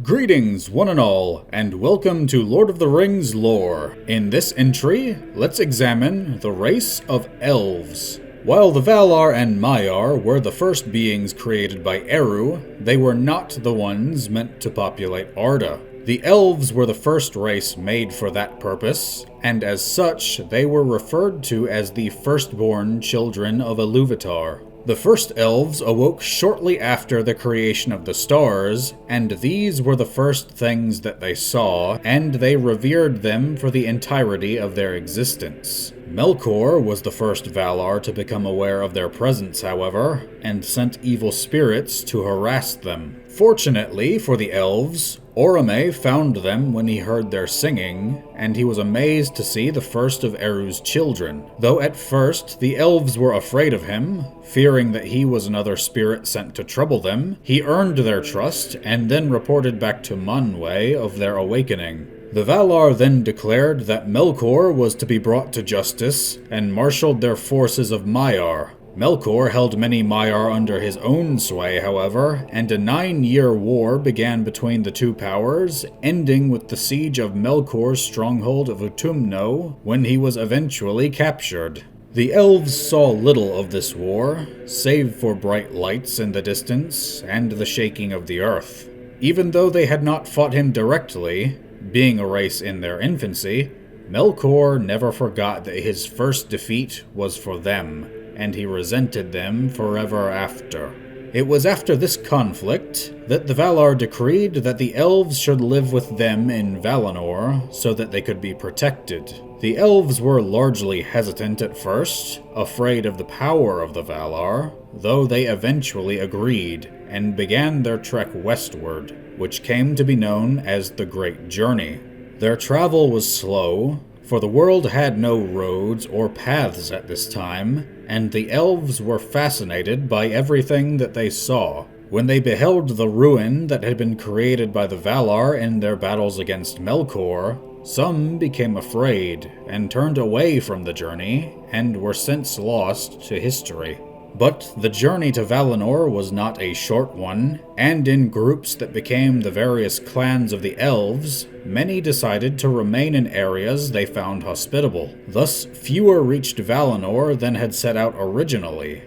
Greetings, one and all, and welcome to Lord of the Rings lore. In this entry, let's examine the race of Elves. While the Valar and Maiar were the first beings created by Eru, they were not the ones meant to populate Arda. The Elves were the first race made for that purpose, and as such, they were referred to as the firstborn children of Ilúvatar. The first elves awoke shortly after the creation of the stars, and these were the first things that they saw, and they revered them for the entirety of their existence. Melkor was the first Valar to become aware of their presence, however, and sent evil spirits to harass them. Fortunately for the elves, Orome found them when he heard their singing, and he was amazed to see the first of Eru's children. Though at first the elves were afraid of him, fearing that he was another spirit sent to trouble them, he earned their trust and then reported back to Manwë of their awakening. The Valar then declared that Melkor was to be brought to justice and marshaled their forces of Maiar. Melkor held many Maiar under his own sway, however, and a 9-year war began between the two powers, ending with the siege of Melkor's stronghold of Utumno, when he was eventually captured. The elves saw little of this war, save for bright lights in the distance and the shaking of the earth. Even though they had not fought him directly, being a race in their infancy, Melkor never forgot that his first defeat was for them, and he resented them forever after. It was after this conflict that the Valar decreed that the elves should live with them in Valinor so that they could be protected. The elves were largely hesitant at first, afraid of the power of the Valar, though they eventually agreed and began their trek westward, which came to be known as the Great Journey. Their travel was slow, for the world had no roads or paths at this time, and the elves were fascinated by everything that they saw. When they beheld the ruin that had been created by the Valar in their battles against Melkor, some became afraid and turned away from the journey, and were since lost to history. But the journey to Valinor was not a short one, and in groups that became the various clans of the elves, many decided to remain in areas they found hospitable. Thus, fewer reached Valinor than had set out originally.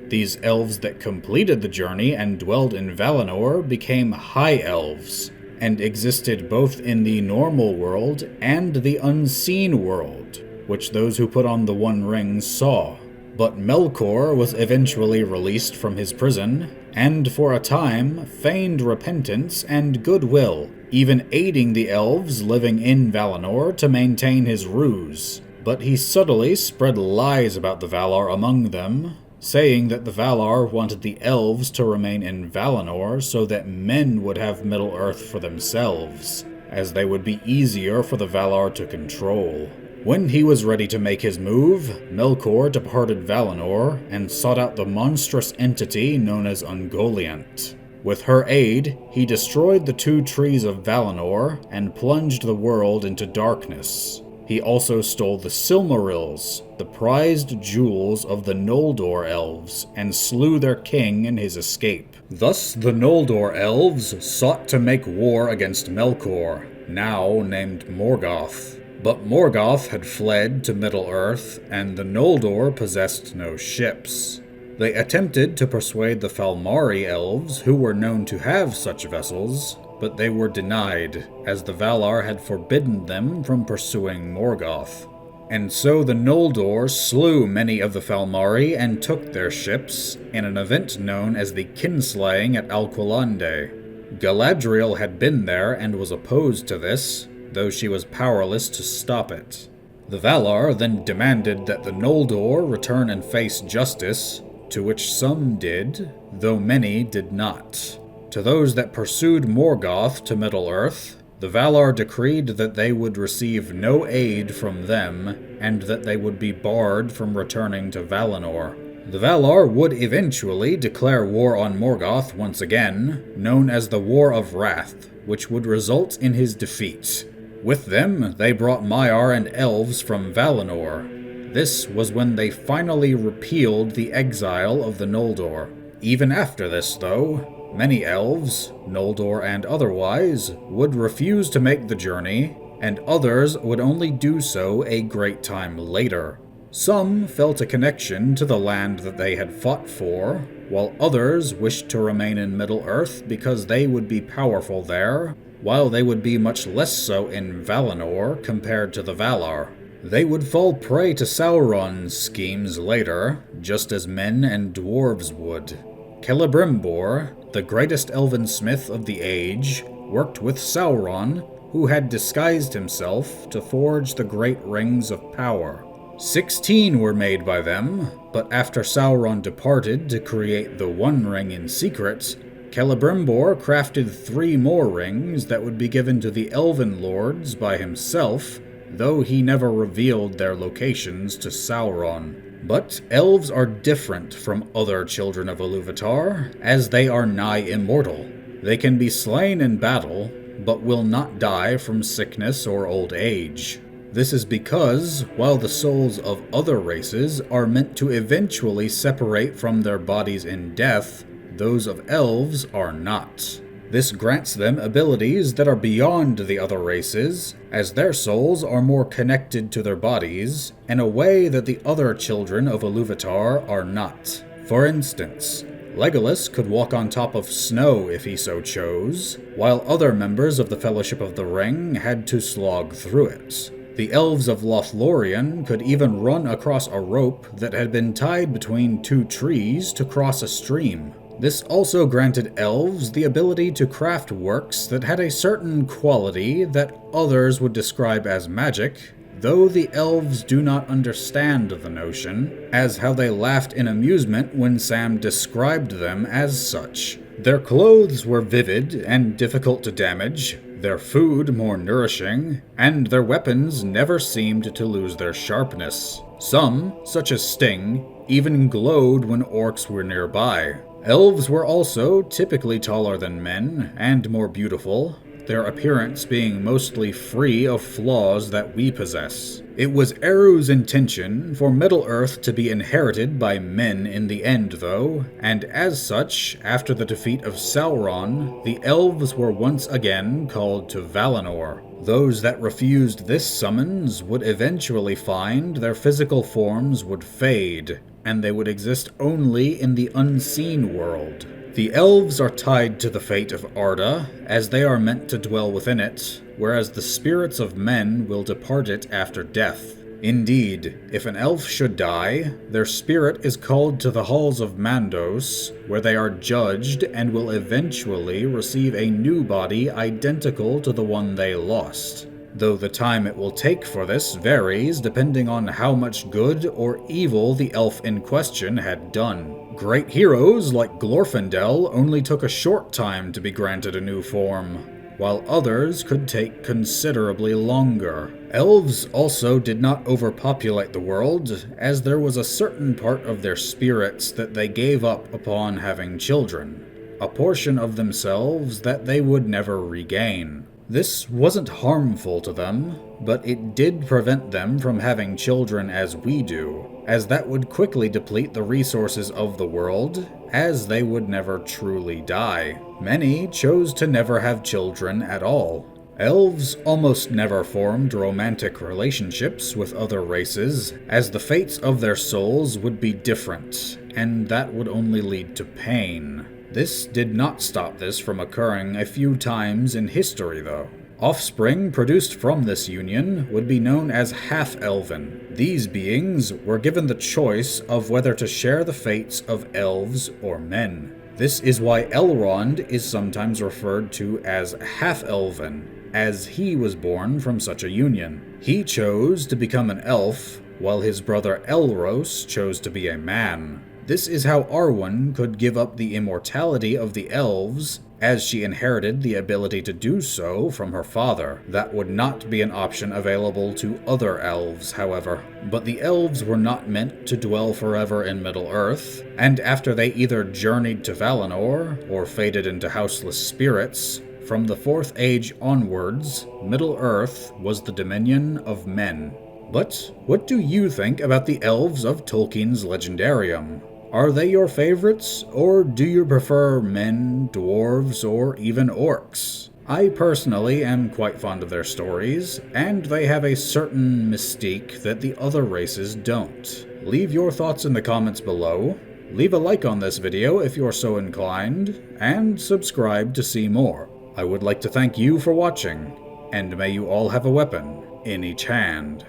These elves that completed the journey and dwelled in Valinor became High Elves, and existed both in the normal world and the unseen world, which those who put on the One Ring saw. But Melkor was eventually released from his prison, and for a time feigned repentance and goodwill, even aiding the elves living in Valinor to maintain his ruse. But he subtly spread lies about the Valar among them, saying that the Valar wanted the elves to remain in Valinor so that men would have Middle-earth for themselves, as they would be easier for the Valar to control. When he was ready to make his move, Melkor departed Valinor and sought out the monstrous entity known as Ungoliant. With her aid, he destroyed the 2 trees of Valinor and plunged the world into darkness. He also stole the Silmarils, the prized jewels of the Noldor elves, and slew their king in his escape. Thus the Noldor elves sought to make war against Melkor, now named Morgoth. But Morgoth had fled to Middle-earth, and the Noldor possessed no ships. They attempted to persuade the Falmari elves, who were known to have such vessels, but they were denied, as the Valar had forbidden them from pursuing Morgoth. And so the Noldor slew many of the Falmari and took their ships, in an event known as the Kinslaying at Alqualande. Galadriel had been there and was opposed to this, though she was powerless to stop it. The Valar then demanded that the Noldor return and face justice, to which some did, though many did not. To those that pursued Morgoth to Middle-earth, the Valar decreed that they would receive no aid from them, and that they would be barred from returning to Valinor. The Valar would eventually declare war on Morgoth once again, known as the War of Wrath, which would result in his defeat. With them, they brought Maiar and elves from Valinor. This was when they finally repealed the exile of the Noldor. Even after this, though, Many elves, Noldor and otherwise, would refuse to make the journey, and others would only do so a great time later. Some felt a connection to the land that they had fought for, while others wished to remain in Middle-earth because they would be powerful there, while they would be much less so in Valinor compared to the Valar. They would fall prey to Sauron's schemes later, just as men and dwarves would. Celebrimbor, the greatest elven smith of the age, worked with Sauron, who had disguised himself to forge the great rings of power. 16 were made by them, but after Sauron departed to create the One Ring in secret, Celebrimbor crafted 3 more rings that would be given to the Elven Lords by himself, though he never revealed their locations to Sauron. But elves are different from other children of Ilúvatar, as they are nigh immortal. They can be slain in battle, but will not die from sickness or old age. This is because, while the souls of other races are meant to eventually separate from their bodies in death, those of elves are not. This grants them abilities that are beyond the other races, as their souls are more connected to their bodies, in a way that the other children of Ilúvatar are not. For instance, Legolas could walk on top of snow if he so chose, while other members of the Fellowship of the Ring had to slog through it. The elves of Lothlorien could even run across a rope that had been tied between 2 trees to cross a stream. This also granted elves the ability to craft works that had a certain quality that others would describe as magic, though the elves do not understand the notion, as how they laughed in amusement when Sam described them as such. Their clothes were vivid and difficult to damage, their food more nourishing, and their weapons never seemed to lose their sharpness. Some, such as Sting, even glowed when orcs were nearby. Elves were also typically taller than men, and more beautiful, their appearance being mostly free of flaws that we possess. It was Eru's intention for Middle-earth to be inherited by men in the end, though, and as such, after the defeat of Sauron, the elves were once again called to Valinor. Those that refused this summons would eventually find their physical forms would fade, and they would exist only in the unseen world. The elves are tied to the fate of Arda, as they are meant to dwell within it, whereas the spirits of men will depart it after death. Indeed, if an elf should die, their spirit is called to the halls of Mandos, where they are judged and will eventually receive a new body identical to the one they lost, though the time it will take for this varies depending on how much good or evil the elf in question had done. Great heroes like Glorfindel only took a short time to be granted a new form, while others could take considerably longer. Elves also did not overpopulate the world, as there was a certain part of their spirits that they gave up upon having children, a portion of themselves that they would never regain. This wasn't harmful to them, but it did prevent them from having children as we do, as that would quickly deplete the resources of the world, as they would never truly die. Many chose to never have children at all. Elves almost never formed romantic relationships with other races, as the fates of their souls would be different, and that would only lead to pain. This did not stop this from occurring a few times in history, though. Offspring produced from this union would be known as half-elven. These beings were given the choice of whether to share the fates of elves or men. This is why Elrond is sometimes referred to as half-elven, as he was born from such a union. He chose to become an elf, while his brother Elros chose to be a man. This is how Arwen could give up the immortality of the elves, as she inherited the ability to do so from her father. That would not be an option available to other elves, however. But the elves were not meant to dwell forever in Middle-earth, and after they either journeyed to Valinor, or faded into houseless spirits, from the 4th Age onwards, Middle-earth was the dominion of men. But what do you think about the elves of Tolkien's Legendarium? Are they your favorites, or do you prefer men, dwarves, or even orcs? I personally am quite fond of their stories, and they have a certain mystique that the other races don't. Leave your thoughts in the comments below, leave a like on this video if you're so inclined, and subscribe to see more. I would like to thank you for watching, and may you all have a weapon in each hand.